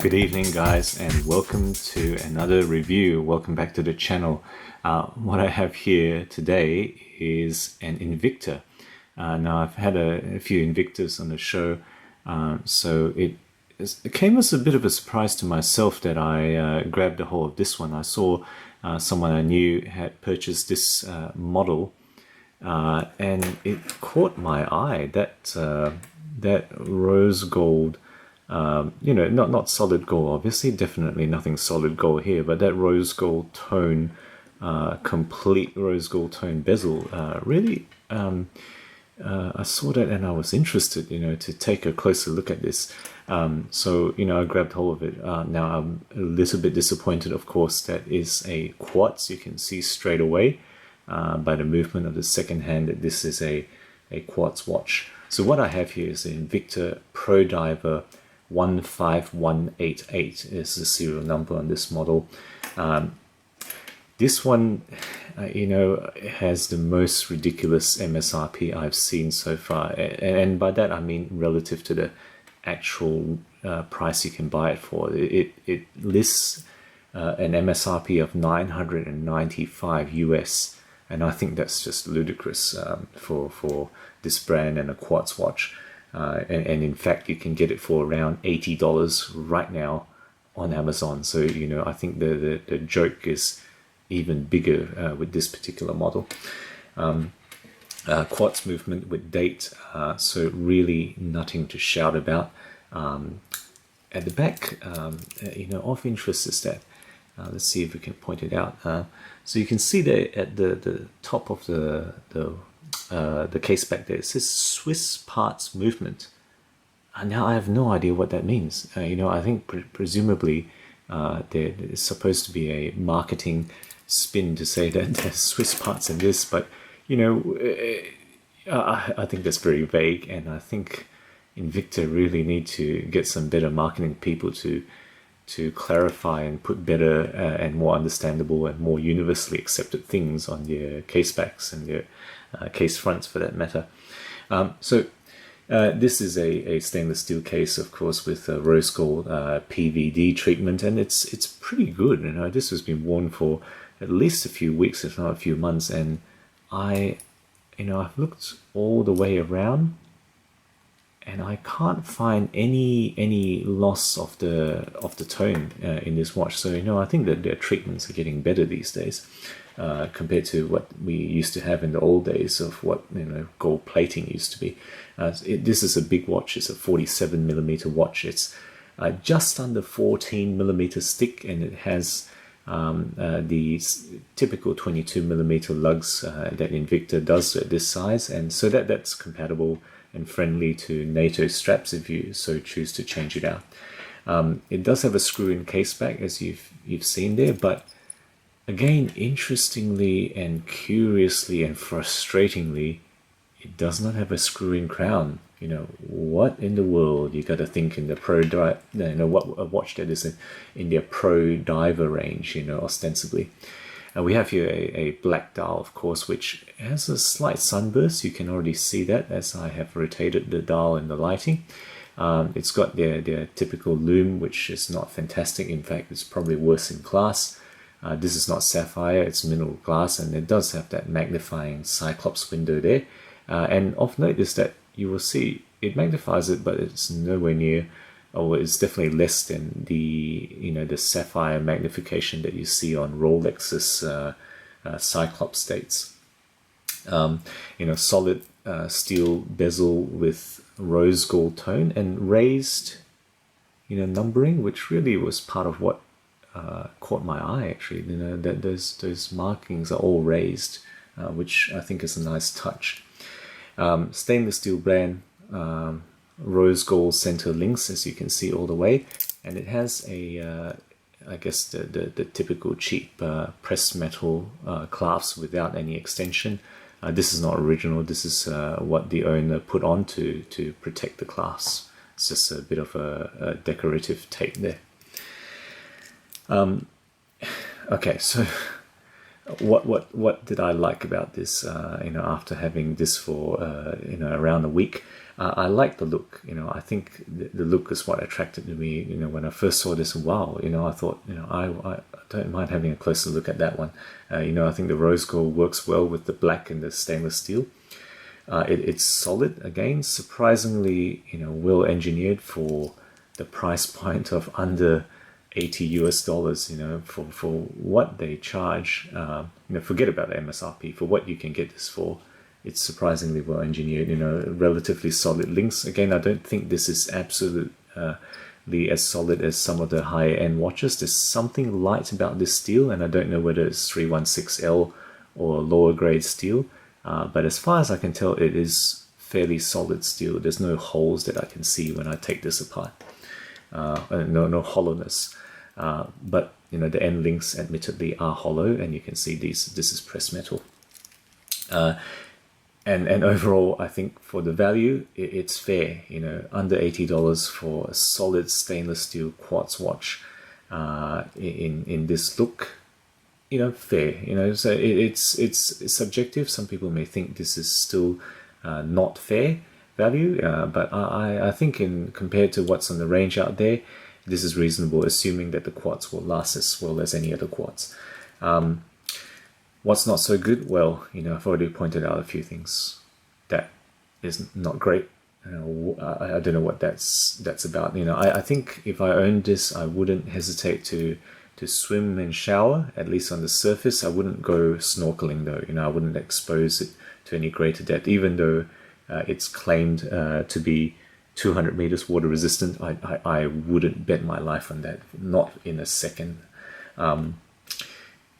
Good evening, guys, and welcome to another review. Welcome back to the channel. What I have here today is an Invicta. Now, I've had a few Invictas on the show, so it came as a bit of a surprise to myself that I grabbed a hold of this one. I saw someone I knew had purchased this model, and it caught my eye. That rose gold. Not solid gold, obviously, definitely nothing solid gold here, but that rose gold tone, complete rose gold tone bezel, really, I saw that and I was interested, to take a closer look at this. So, I grabbed hold of it. Now, I'm a little bit disappointed, of course, that is a quartz. You can see straight away by the movement of the second hand that this is a quartz watch. So what I have here is an Invicta Pro Diver 15188 is the serial number on this model. This one, has the most ridiculous MSRP I've seen so far, and by that I mean relative to the actual price you can buy it for. It lists an MSRP of 995 US, and I think that's just ludicrous for this brand and a quartz watch. And in fact, you can get it for around $80 right now on Amazon. So, I think the joke is even bigger with this particular model. Quartz movement with date, so really nothing to shout about. At the back, of interest is that, let's see if we can point it out. So you can see there at the top of the case back there, it says Swiss parts movement. And now I have no idea what that means. I think presumably there's supposed to be a marketing spin to say that there's Swiss parts in this, but I think that's very vague, and I think Invicta really need to get some better marketing people to clarify and put better and more understandable and more universally accepted things on their case backs and their case fronts, for that matter. This is a stainless steel case, of course, with rose gold PVD treatment, and it's pretty good. This has been worn for at least a few weeks, if not a few months, and I've looked all the way around, and I can't find any loss of the tone in this watch. So I think that their treatments are getting better these days compared to what we used to have in the old days of what gold plating used to be. This is a big watch. It's a 47mm watch. It's just under 14mm stick, and it has the typical 22mm lugs that Invicta does at this size, and so that's compatible and friendly to NATO straps if you so choose to change it out. It does have a screw-in case back, as you've seen there, but again, interestingly and curiously and frustratingly, it does not have a screw-in crown. What in the world? You got to think in the pro what a watch that is in their Pro Diver range, ostensibly. We have here a black dial, of course, which has a slight sunburst. You can already see that as I have rotated the dial in the lighting. It's got their typical lume, which is not fantastic. In fact, it's probably worse in class. This is not sapphire, it's mineral glass, and it does have that magnifying Cyclops window there. And of note is that you will see it magnifies it, but it's nowhere near, or it's definitely less than the sapphire magnification that you see on Rolex's Cyclops dates. Solid steel bezel with rose gold tone and raised, numbering, which really was part of what caught my eye, actually. That those markings are all raised, which I think is a nice touch. Stainless steel brand, rose gold center links, as you can see all the way, and it has I guess the typical cheap pressed metal clasps without any extension. This is not original. This is what the owner put on to protect the clasp. It's just a bit of a decorative tape there. Okay, so what did I like about this? After having this for around a week, I like the look. I think the look is what attracted to me. When I first saw this, wow. I thought, I don't mind having a closer look at that one. I think the rose gold works well with the black and the stainless steel. It's solid again, surprisingly, well engineered for the price point of under $80 for what they charge. Forget about the MSRP. For what you can get this for, it's surprisingly well engineered. Relatively solid links. Again, I don't think this is absolutely as solid as some of the higher end watches. There's something light about this steel, and I don't know whether it's 316L or lower grade steel. But as far as I can tell, it is fairly solid steel. There's no holes that I can see when I take this apart. No hollowness. But the end links admittedly are hollow, and you can see this is pressed metal. And overall, I think for the value, it's fair. Under $80 for a solid stainless steel quartz watch in this look. Fair. So it's subjective. Some people may think this is still not fair value, but I think compared to what's on the range out there, this is reasonable, assuming that the quartz will last as well as any other quartz. What's not so good? Well, I've already pointed out a few things that is not great. I don't know what that's about. I think if I owned this, I wouldn't hesitate to swim and shower, at least on the surface. I wouldn't go snorkeling though. I wouldn't expose it to any greater depth, even though it's claimed to be 200 meters water resistant. I wouldn't bet my life on that, not in a second.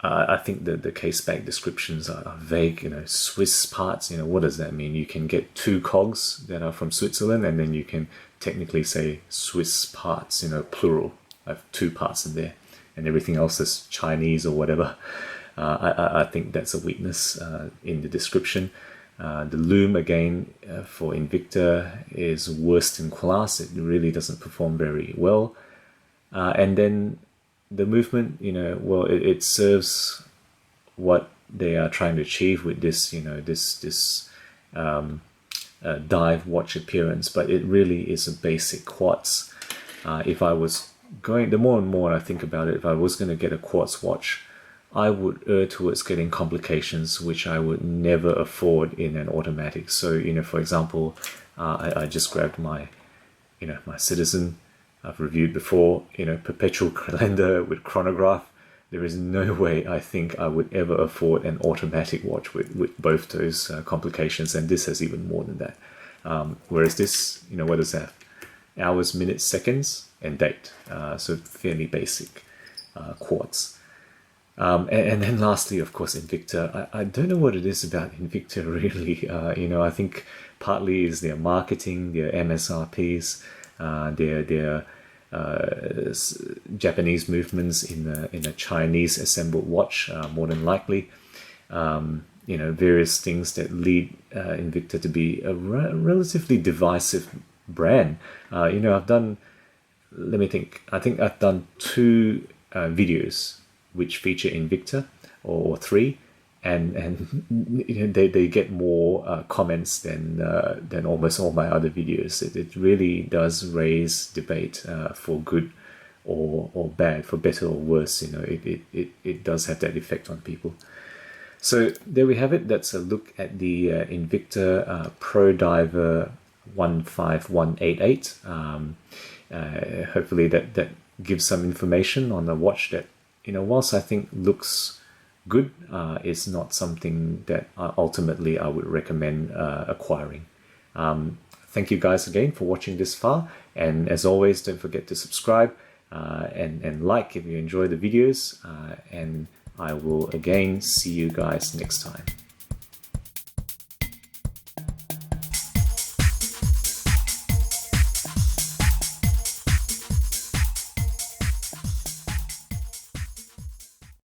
I think the case spec descriptions are vague. Swiss parts, what does that mean? You can get 2 cogs that are from Switzerland, and then you can technically say Swiss parts, plural. I have 2 parts in there, and everything else is Chinese or whatever. I think that's a weakness in the description. The loom, again, for Invicta is worst in class. It really doesn't perform very well. And then the movement, well, it serves what they are trying to achieve with this, this dive watch appearance, but it really is a basic quartz. If I was going, the more and more I think about it, if I was going to get a quartz watch, I would err towards getting complications which I would never afford in an automatic. So, for example, I just grabbed my, my Citizen. I've reviewed before, perpetual calendar with chronograph. There is no way I think I would ever afford an automatic watch with both those complications, and this has even more than that. Whereas this, what does that have? Hours, minutes, seconds, and date. So fairly basic quartz. And then lastly, of course, Invicta. I don't know what it is about Invicta really. I think partly is their marketing, their MSRPs, their Japanese movements in a Chinese assembled watch, more than likely. Various things that lead Invicta to be a relatively divisive brand. I've done, let me think, I think I've done 2 videos which feature Invicta, or 3, and they get more comments than almost all my other videos. It really does raise debate for good or bad, for better or worse. It does have that effect on people. So there we have it. That's a look at the Invicta Pro Diver 15188. Hopefully that gives some information on the watch that, whilst I think looks good, is not something that ultimately I would recommend acquiring. Thank you guys again for watching this far, and as always, don't forget to subscribe and like if you enjoy the videos, and I will again see you guys next time.